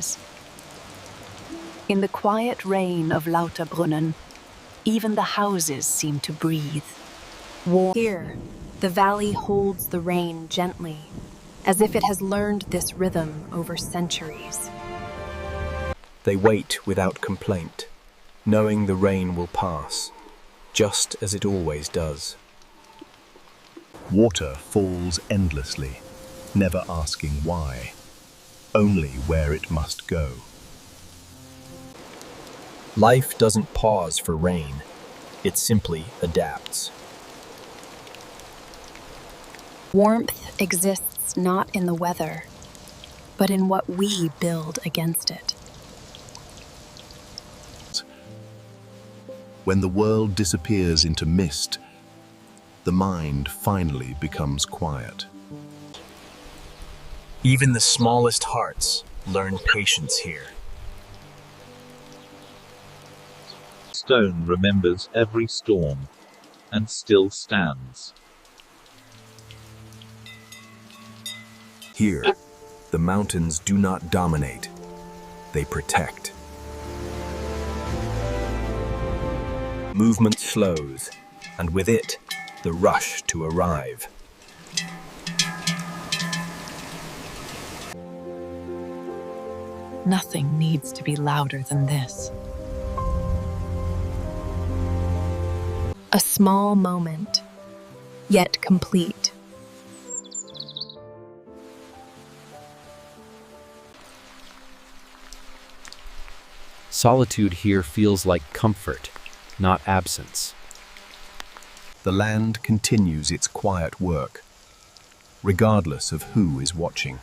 places. In the quiet rain of Lauterbrunnen, even the houses seem to breathe. Here, the valley holds the rain gently, as if it has learned this rhythm over centuries. They wait without complaint, knowing the rain will pass, just as it always does. Water falls endlessly, never asking why, only where it must go. Life doesn't pause for rain, it simply adapts. Warmth exists not in the weather, but in what we build against it. When the world disappears into mist, the mind finally becomes quiet. Even the smallest hearts learn patience here. Stone remembers every storm, and still stands. Here, the mountains do not dominate, they protect. Movement slows, and with it, the rush to arrive. Nothing needs to be louder than this. A small moment, yet complete. Solitude here feels like comfort, not absence. The land continues its quiet work, regardless of who is watching.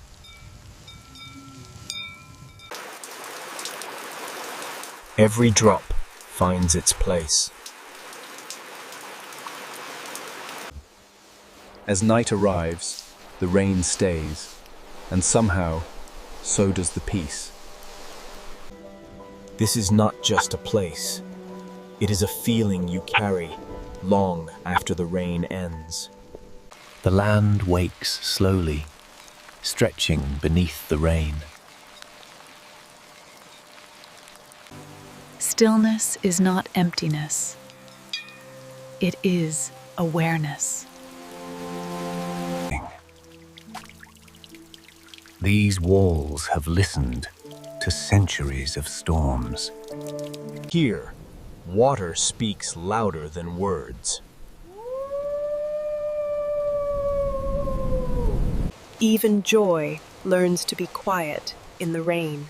Every drop finds its place. As night arrives, the rain stays, and somehow, so does the peace. This is not just a place. It is a feeling you carry long after the rain ends. The land wakes slowly, stretching beneath the rain. Stillness is not emptiness. It is awareness. These walls have listened to centuries of storms. Here, water speaks louder than words. Even joy learns to be quiet in the rain.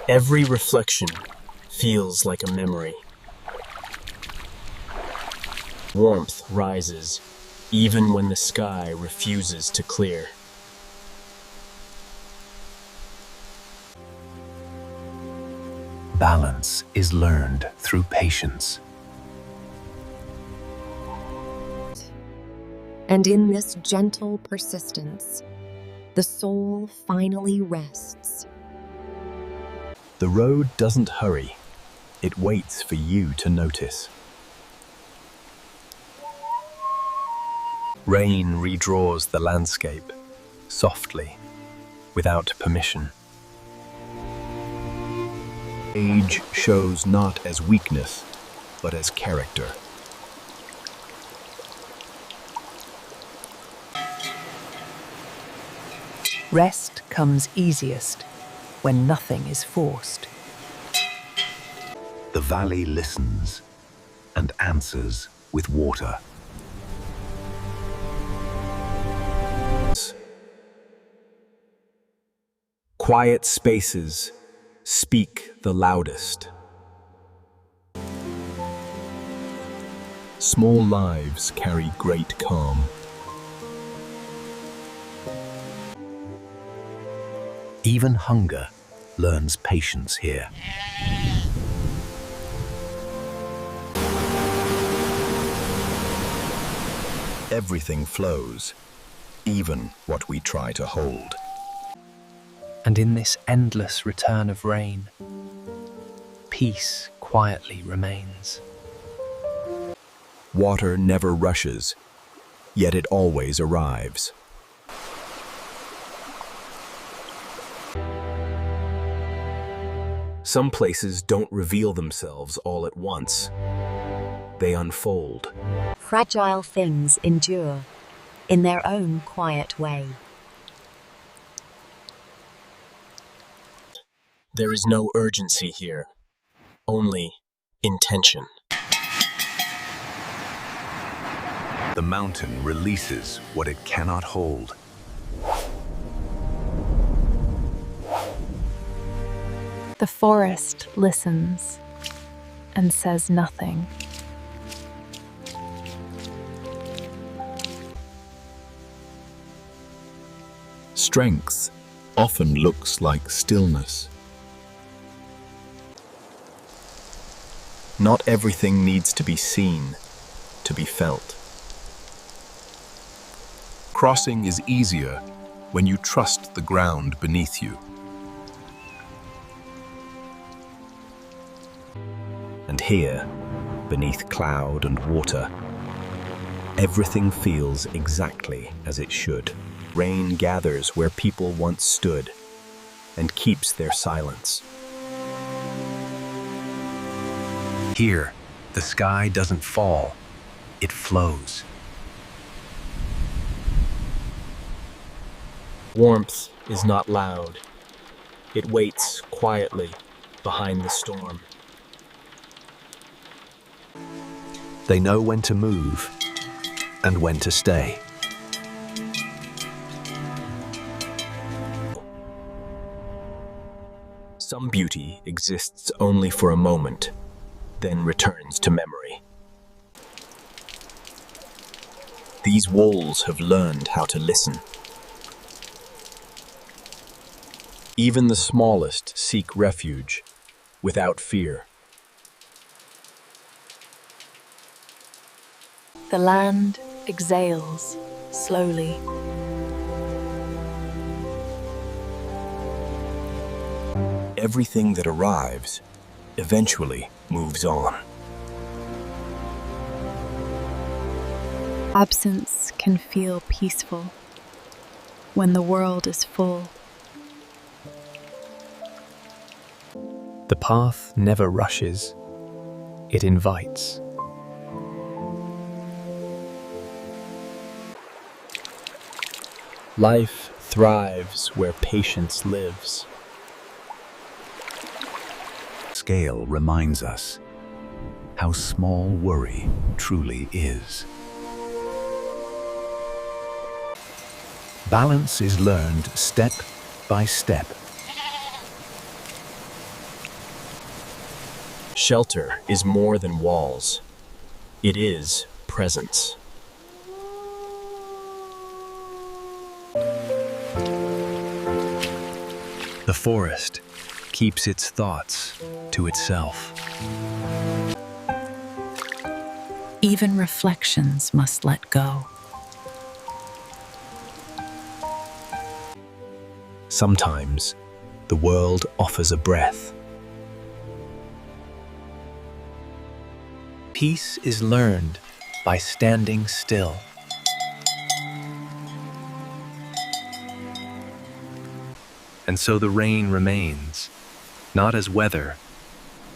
Every reflection feels like a memory. Warmth rises, even when the sky refuses to clear. Balance is learned through patience. And in this gentle persistence, the soul finally rests. The road doesn't hurry. It waits for you to notice. Rain redraws the landscape, softly, without permission. Age shows not as weakness, but as character. Rest comes easiest when nothing is forced. The valley listens and answers with water. Quiet spaces speak the loudest. Small lives carry great calm. Even hunger learns patience here. Everything flows, even what we try to hold. And in this endless return of rain, peace quietly remains. Water never rushes. yet it always arrives. Some places don't reveal themselves all at once. They unfold. Fragile things endure in their own quiet way. There is no urgency here, only intention. The mountain releases what it cannot hold. The forest listens and says nothing. Strength often looks like stillness. Not everything needs to be seen, to be felt. Crossing is easier when you trust the ground beneath you. And here, beneath cloud and water, everything feels exactly as it should. Rain gathers where people once stood and keeps their silence. Here, the sky doesn't fall, it flows. Warmth is not loud. It waits quietly behind the storm. They know when to move and when to stay. Some beauty exists only for a moment, then returns to memory. These walls have learned how to listen. Even the smallest seek refuge without fear. The land exhales slowly. Everything that arrives eventually moves on. Absence can feel peaceful when the world is full. The path never rushes, it invites. Life thrives where patience lives. Scale reminds us how small worry truly is. Balance is learned step by step. Shelter is more than walls. It is presence. The forest keeps its thoughts to itself. Even reflections must let go. Sometimes the world offers a breath. Peace is learned by standing still. And so the rain remains, not as weather,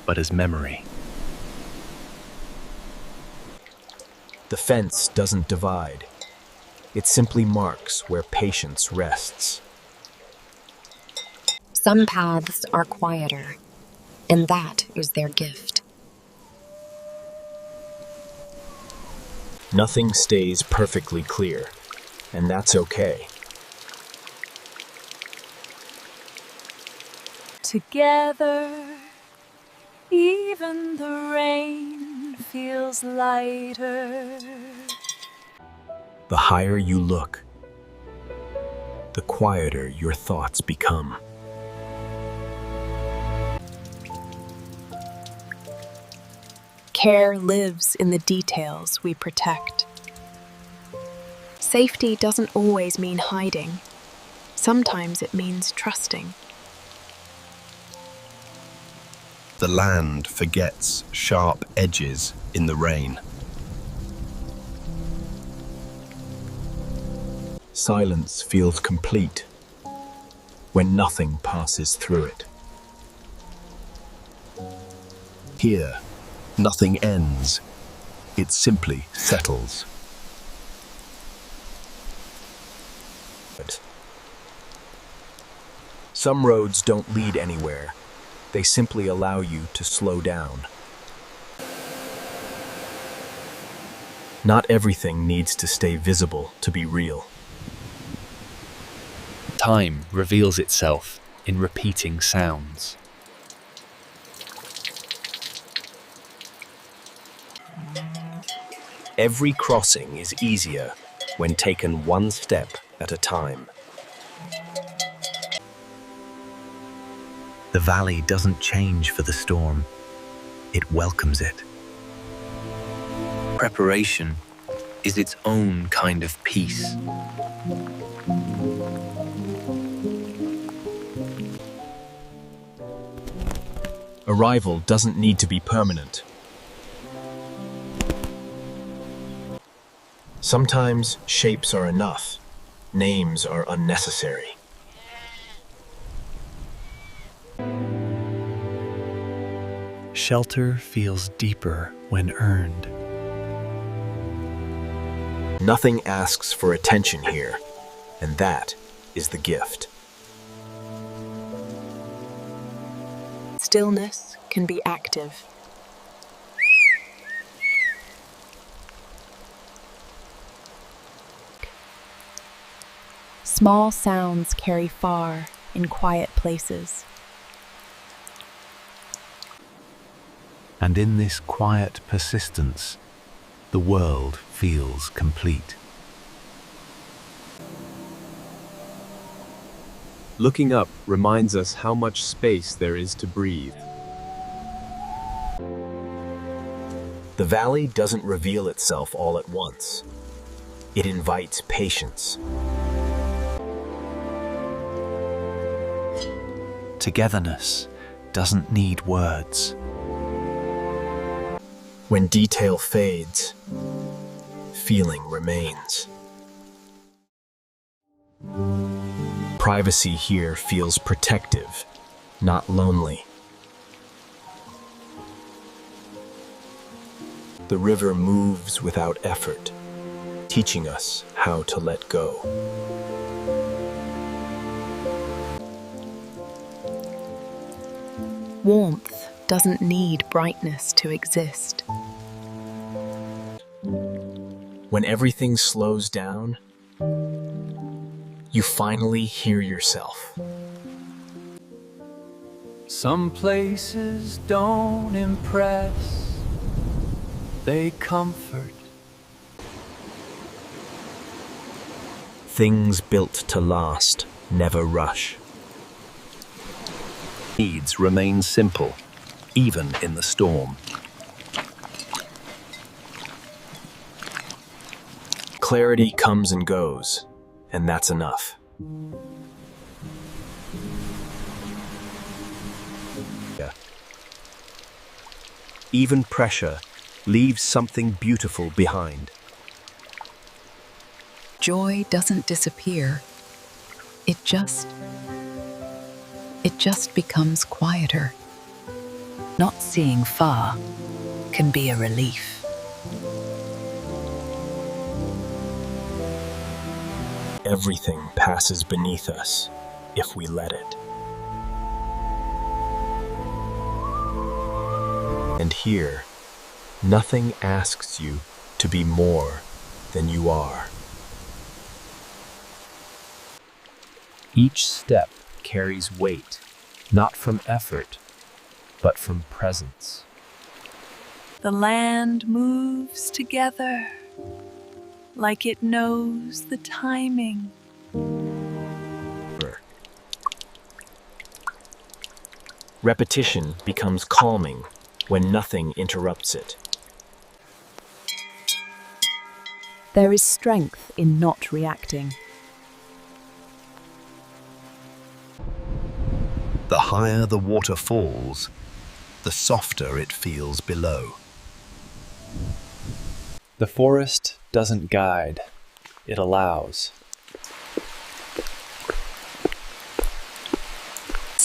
but as memory. The fence doesn't divide. It simply marks where patience rests. Some paths are quieter, and that is their gift. Nothing stays perfectly clear, and that's okay. Together, even the rain feels lighter. The higher you look, the quieter your thoughts become. Care lives in the details we protect. Safety doesn't always mean hiding. Sometimes it means trusting. The land forgets sharp edges in the rain. Silence feels complete when nothing passes through it. Here, nothing ends. It simply settles. Some roads don't lead anywhere. They simply allow you to slow down. Not everything needs to stay visible to be real. Time reveals itself in repeating sounds. Every crossing is easier when taken one step at a time. The valley doesn't change for the storm. It welcomes it. Preparation is its own kind of peace. Arrival doesn't need to be permanent. Sometimes shapes are enough. Names are unnecessary. Shelter feels deeper when earned. Nothing asks for attention here, and that is the gift. Stillness can be active. Small sounds carry far in quiet places. And in this quiet persistence, the world feels complete. Looking up reminds us how much space there is to breathe. The valley doesn't reveal itself all at once. It invites patience. Togetherness doesn't need words. When detail fades, feeling remains. Privacy here feels protective, not lonely. The river moves without effort, teaching us how to let go. Warmth doesn't need brightness to exist. When everything slows down, you finally hear yourself. Some places don't impress, they comfort. Things built to last never rush. Needs remain simple, even in the storm. Clarity comes and goes, and that's enough. Even pressure leaves something beautiful behind. Joy doesn't disappear. It just becomes quieter. Not seeing far can be a relief. Everything passes beneath us if we let it. And here, nothing asks you to be more than you are. Each step carries weight, not from effort, but from presence. The land moves together like it knows the timing. Repetition becomes calming when nothing interrupts it. There is strength in not reacting. The higher the water falls, the softer it feels below. The forest doesn't guide, it allows.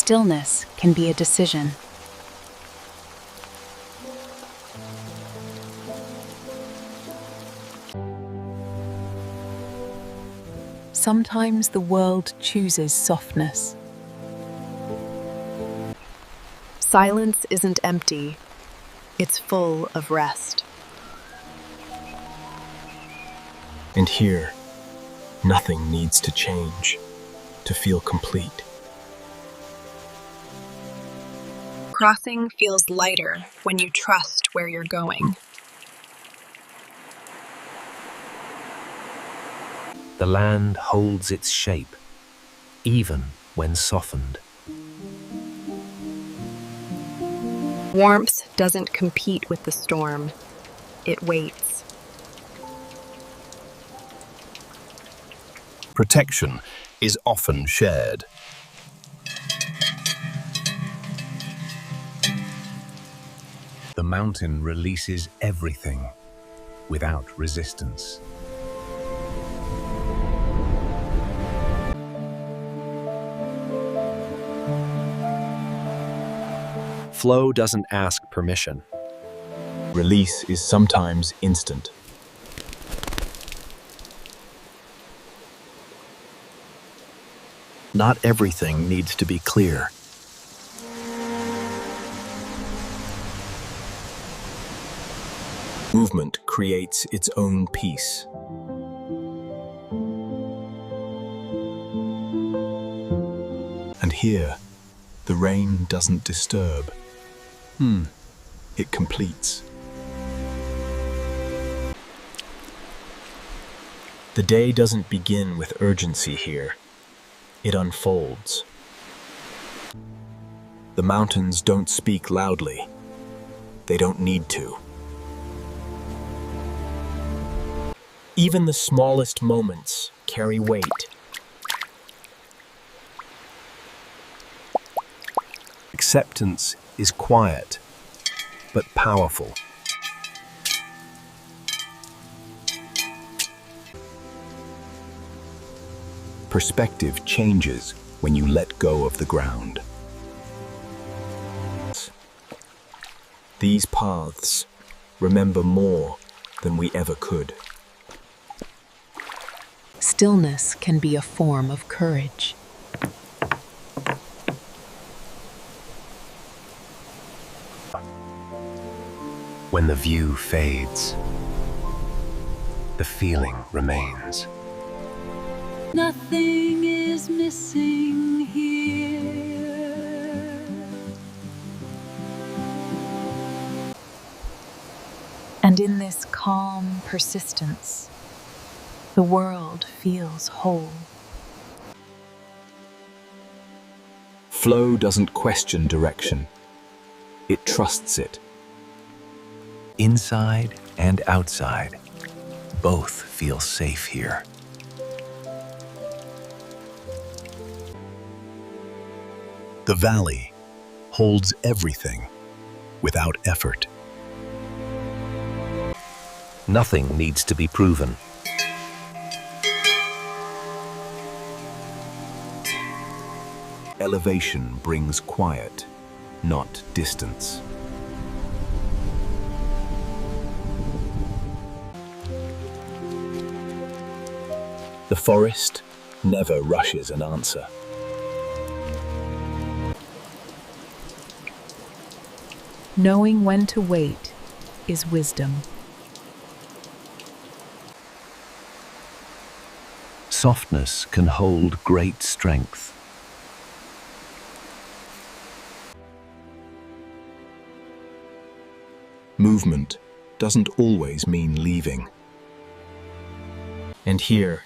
Stillness can be a decision. Sometimes the world chooses softness. Silence isn't empty, it's full of rest. And here, nothing needs to change to feel complete. Crossing feels lighter when you trust where you're going. The land holds its shape, even when softened. Warmth doesn't compete with the storm, it waits. Protection is often shared. The mountain releases everything without resistance. Flow doesn't ask permission. Release is sometimes instant. Not everything needs to be clear. Movement creates its own peace. And here, the rain doesn't disturb. It completes. The day doesn't begin with urgency here. It unfolds. The mountains don't speak loudly. They don't need to. Even the smallest moments carry weight. Acceptance is quiet, but powerful. Perspective changes when you let go of the ground. These paths remember more than we ever could. Stillness can be a form of courage. When the view fades, the feeling remains. Nothing is missing here. And in this calm persistence, the world feels whole. Flow doesn't question direction. It trusts it. Inside and outside, both feel safe here. The valley holds everything without effort. Nothing needs to be proven. Elevation brings quiet, not distance. The forest never rushes an answer. Knowing when to wait is wisdom. Softness can hold great strength. Movement doesn't always mean leaving. And here,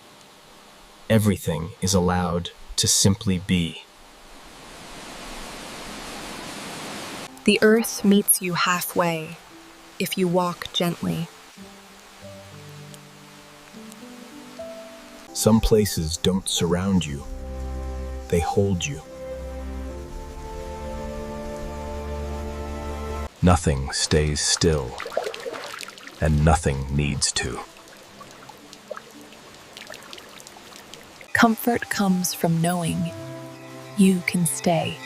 everything is allowed to simply be. The earth meets you halfway if you walk gently. Some places don't surround you. They hold you. Nothing stays still, and nothing needs to. Comfort comes from knowing you can stay.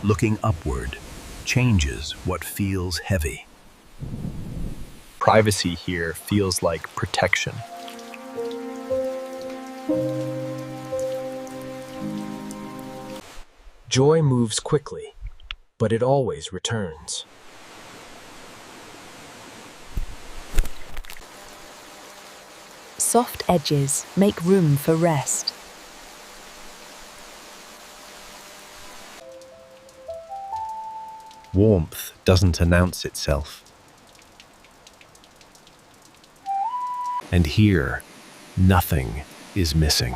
Looking upward changes what feels heavy. Privacy here feels like protection. Joy moves quickly, but it always returns. Soft edges make room for rest. Warmth doesn't announce itself. And here, nothing is missing.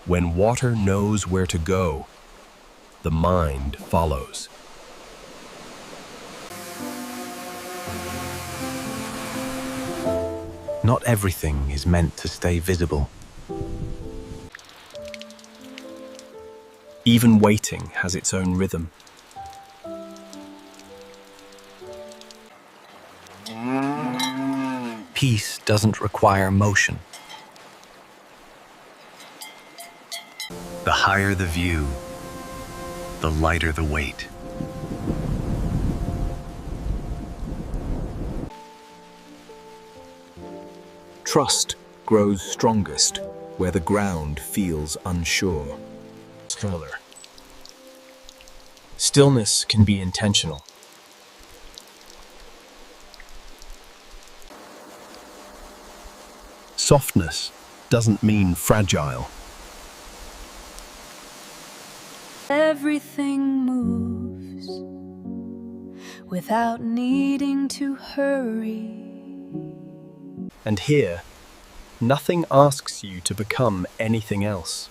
When water knows where to go, the mind follows. Not everything is meant to stay visible. Even waiting has its own rhythm. Peace doesn't require motion. The higher the view, the lighter the weight. Trust grows strongest where the ground feels unsure. Stroller. Stillness can be intentional. Softness doesn't mean fragile. Everything moves without needing to hurry. And here, nothing asks you to become anything else.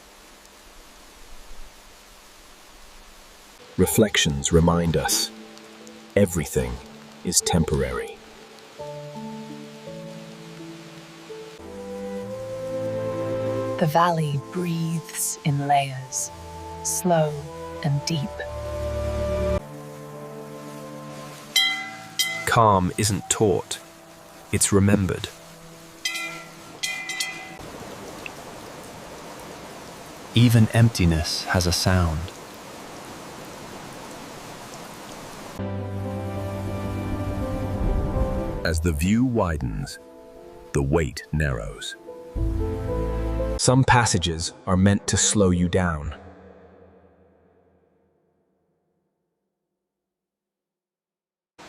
Reflections remind us everything is temporary. The valley breathes in layers, slow and deep. Calm isn't taught, it's remembered. Even emptiness has a sound. As the view widens, the weight narrows. Some passages are meant to slow you down.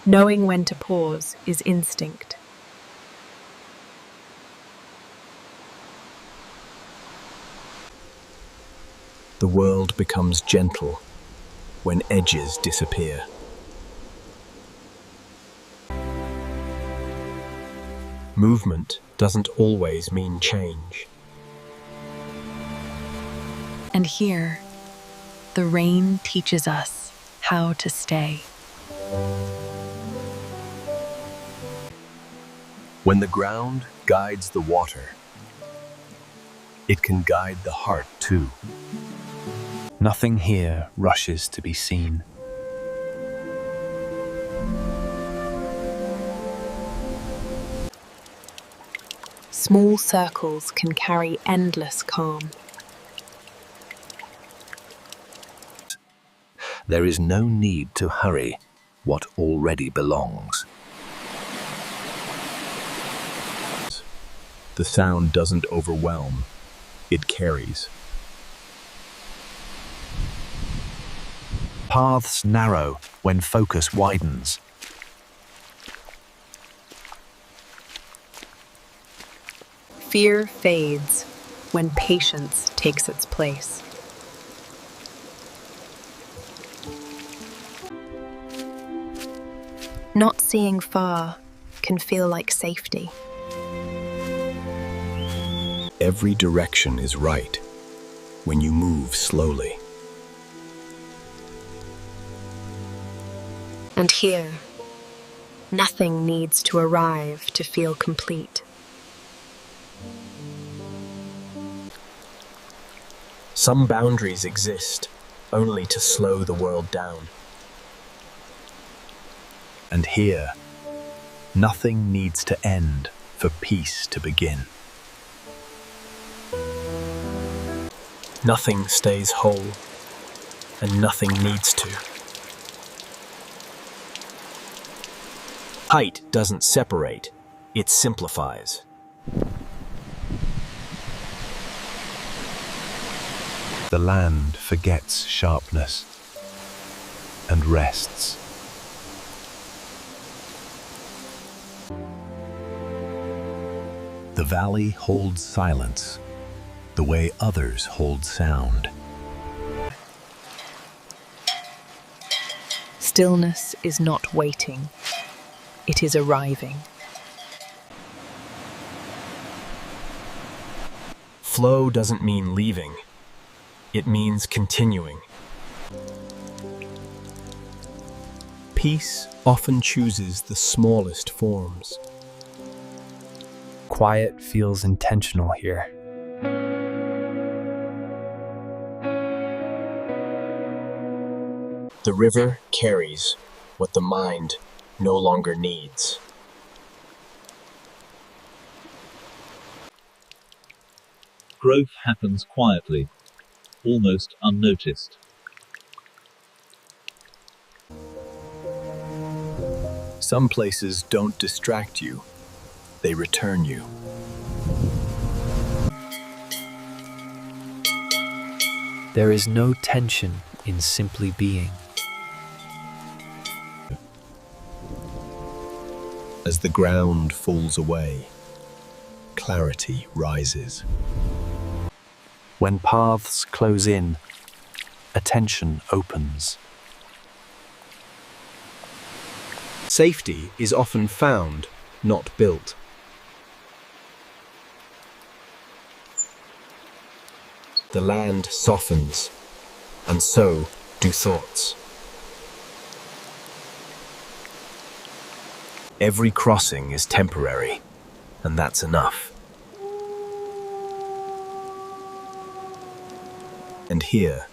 Knowing when to pause is instinct. The world becomes gentle when edges disappear. Movement doesn't always mean change. And here, the rain teaches us how to stay. When the ground guides the water, it can guide the heart too. Nothing here rushes to be seen. Small circles can carry endless calm. There is no need to hurry what already belongs. The sound doesn't overwhelm, it carries. Paths narrow when focus widens. Fear fades when patience takes its place. Not seeing far can feel like safety. Every direction is right when you move slowly. And here, nothing needs to arrive to feel complete. Some boundaries exist only to slow the world down. And here, nothing needs to end for peace to begin. Nothing stays whole, and nothing needs to. Height doesn't separate, it simplifies. The land forgets sharpness and rests. The valley holds silence, the way others hold sound. Stillness is not waiting, it is arriving. Flow doesn't mean leaving, it means continuing. Peace often chooses the smallest forms. Quiet feels intentional here. The river carries what the mind no longer needs. Growth happens quietly, almost unnoticed. Some places don't distract you, they return you. There is no tension in simply being. As the ground falls away, clarity rises. When paths close in, attention opens. Safety is often found, not built. The land softens, and so do thoughts. Every crossing is temporary, and that's enough. And here,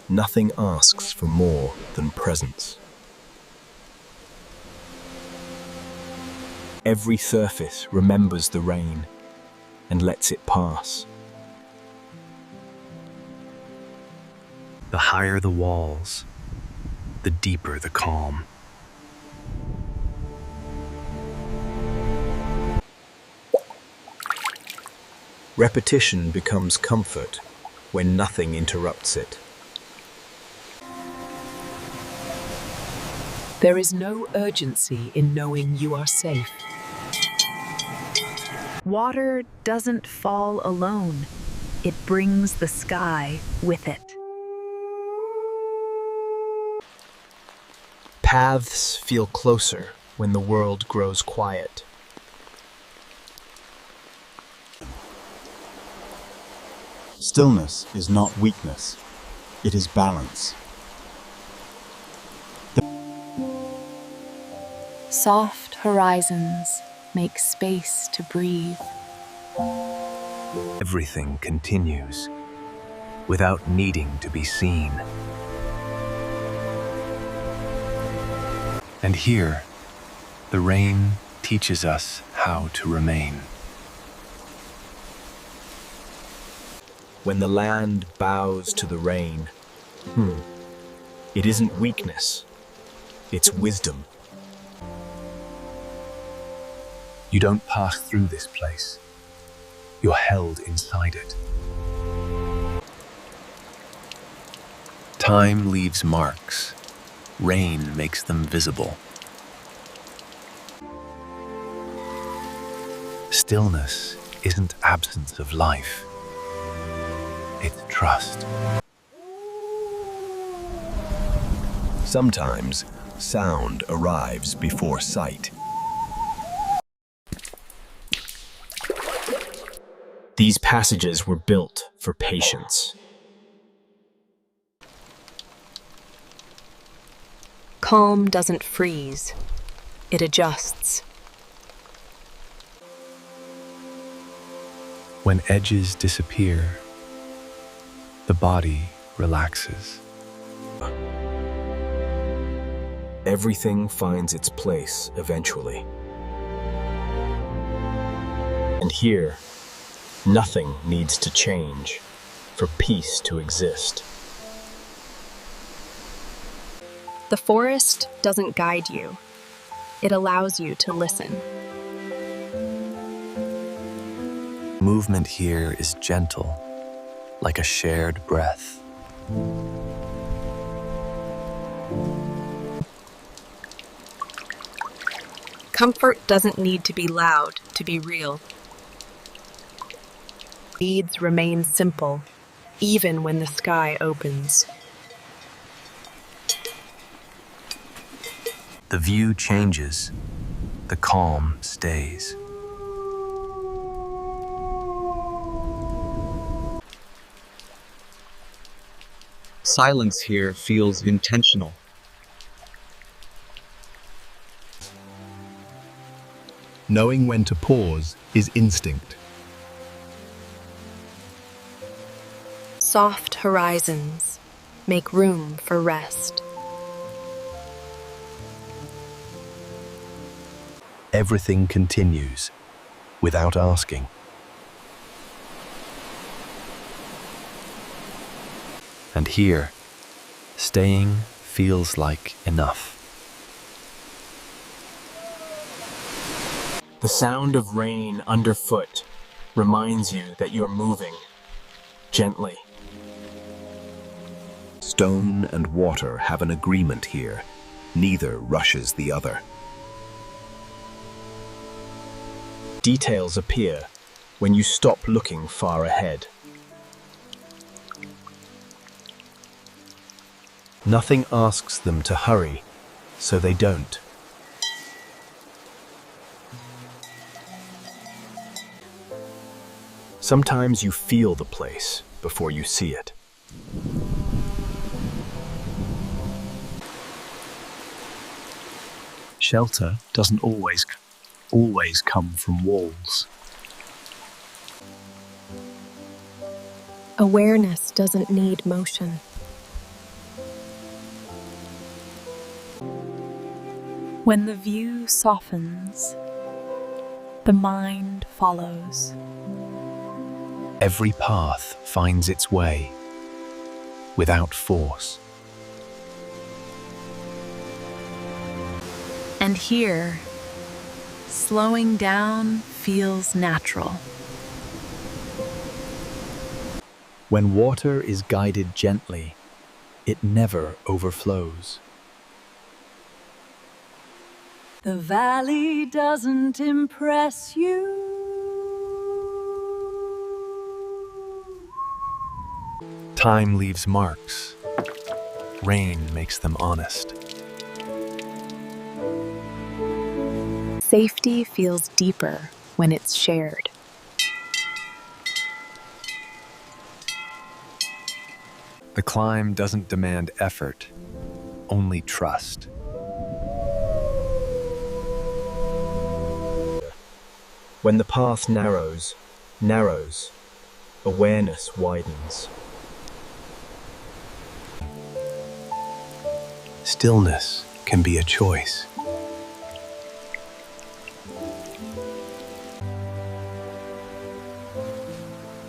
nothing asks for more than presence. Every surface remembers the rain and lets it pass. The higher the walls, the deeper the calm. Repetition becomes comfort when nothing interrupts it. There is no urgency in knowing you are safe. Water doesn't fall alone. It brings the sky with it. Paths feel closer when the world grows quiet. Stillness is not weakness, it is balance. Soft horizons make space to breathe. Everything continues without needing to be seen. And here, the rain teaches us how to remain. When the land bows to the rain, it isn't weakness, it's wisdom. You don't pass through this place. You're held inside it. Time leaves marks. Rain makes them visible. Stillness isn't absence of life. It's trust. Sometimes sound arrives before sight. These passages were built for patience. Calm doesn't freeze, it adjusts. When edges disappear, the body relaxes. Everything finds its place eventually. And here, nothing needs to change. for peace to exist. The forest doesn't guide you. It allows you to listen. Movement here is gentle, like a shared breath. Comfort doesn't need to be loud to be real. Needs remain simple, even when the sky opens. The view changes, the calm stays. Silence here feels intentional. Knowing when to pause is instinct. Soft horizons make room for rest. Everything continues, without asking. And here, staying feels like enough. The sound of rain underfoot reminds you that you're moving gently. Stone and water have an agreement here. Neither rushes the other. Details appear when you stop looking far ahead. Nothing asks them to hurry, so they don't. Sometimes you feel the place before you see it. Shelter doesn't always come from walls. Awareness doesn't need motion. When the view softens, the mind follows. Every path finds its way, without force. And here, slowing down feels natural. When water is guided gently, it never overflows. The valley doesn't impress you. Time leaves marks. Rain makes them honest. Safety feels deeper when it's shared. The climb doesn't demand effort, only trust. When the path narrows, awareness widens. Stillness can be a choice.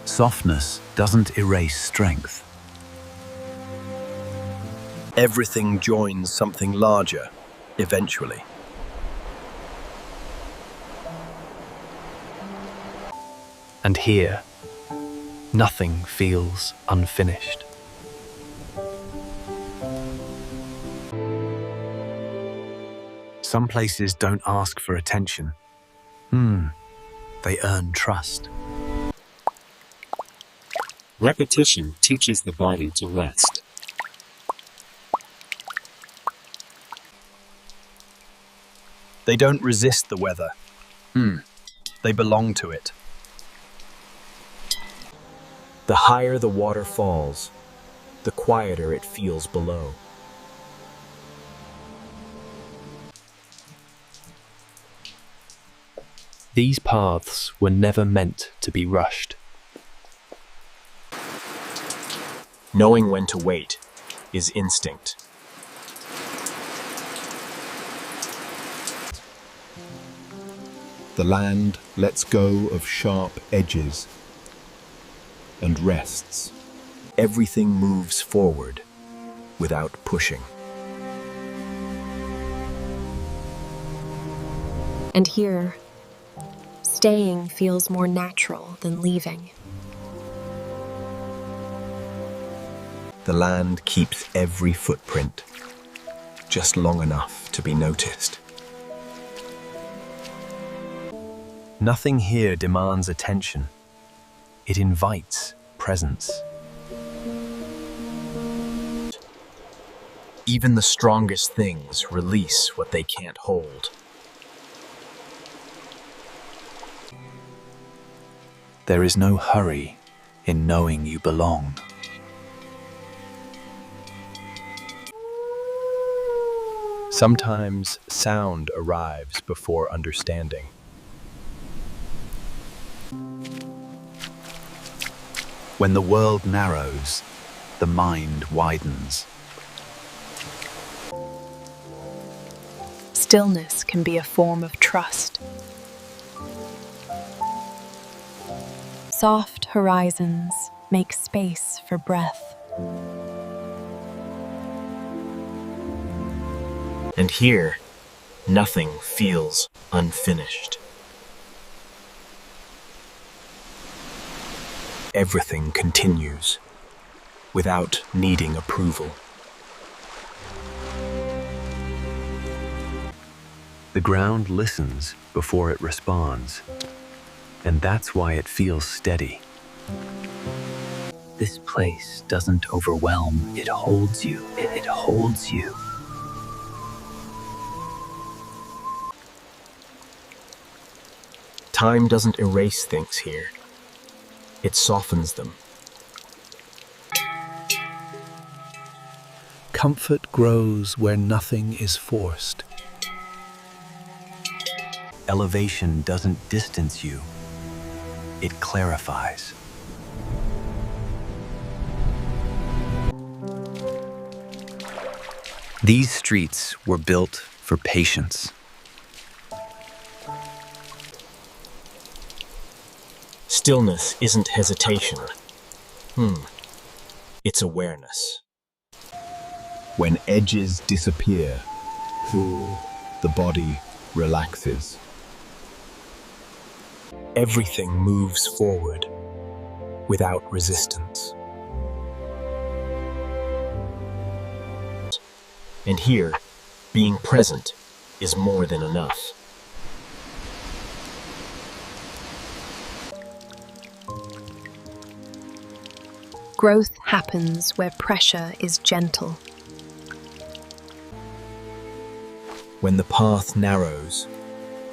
Softness doesn't erase strength. Everything joins something larger, eventually. And here, nothing feels unfinished. Some places don't ask for attention. They earn trust. Repetition teaches the body to rest. They don't resist the weather. They belong to it. The higher the water falls, the quieter it feels below. These paths were never meant to be rushed. Knowing when to wait is instinct. The land lets go of sharp edges and rests. Everything moves forward without pushing. And here, staying feels more natural than leaving. The land keeps every footprint just long enough to be noticed. Nothing here demands attention. It invites presence. Even the strongest things release what they can't hold. There is no hurry in knowing you belong. Sometimes sound arrives before understanding. When the world narrows, the mind widens. Stillness can be a form of trust. Soft horizons make space for breath. And here, nothing feels unfinished. Everything continues without needing approval. The ground listens before it responds, and that's why it feels steady. This place doesn't overwhelm, it holds you. It holds you. Time doesn't erase things here. It softens them. Comfort grows where nothing is forced. Elevation doesn't distance you. It clarifies. These streets were built for patience. Stillness isn't hesitation. It's awareness. When edges disappear, the body relaxes. Everything moves forward without resistance. And here, being present is more than enough. Growth happens where pressure is gentle. When the path narrows,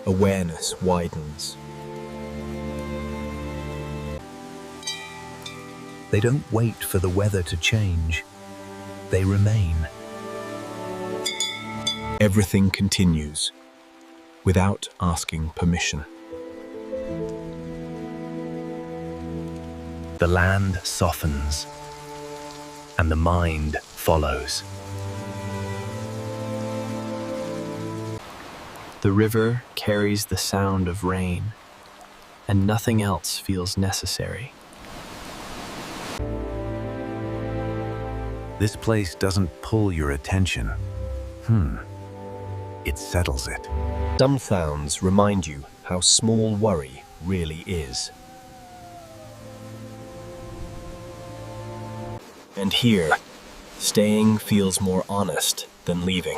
awareness widens. They don't wait for the weather to change. They remain. Everything continues without asking permission. The land softens, and the mind follows. The river carries the sound of rain, and nothing else feels necessary. This place doesn't pull your attention. It settles it. Some sounds remind you how small worry really is. And here, staying feels more honest than leaving.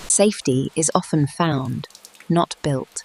Safety is often found, not built.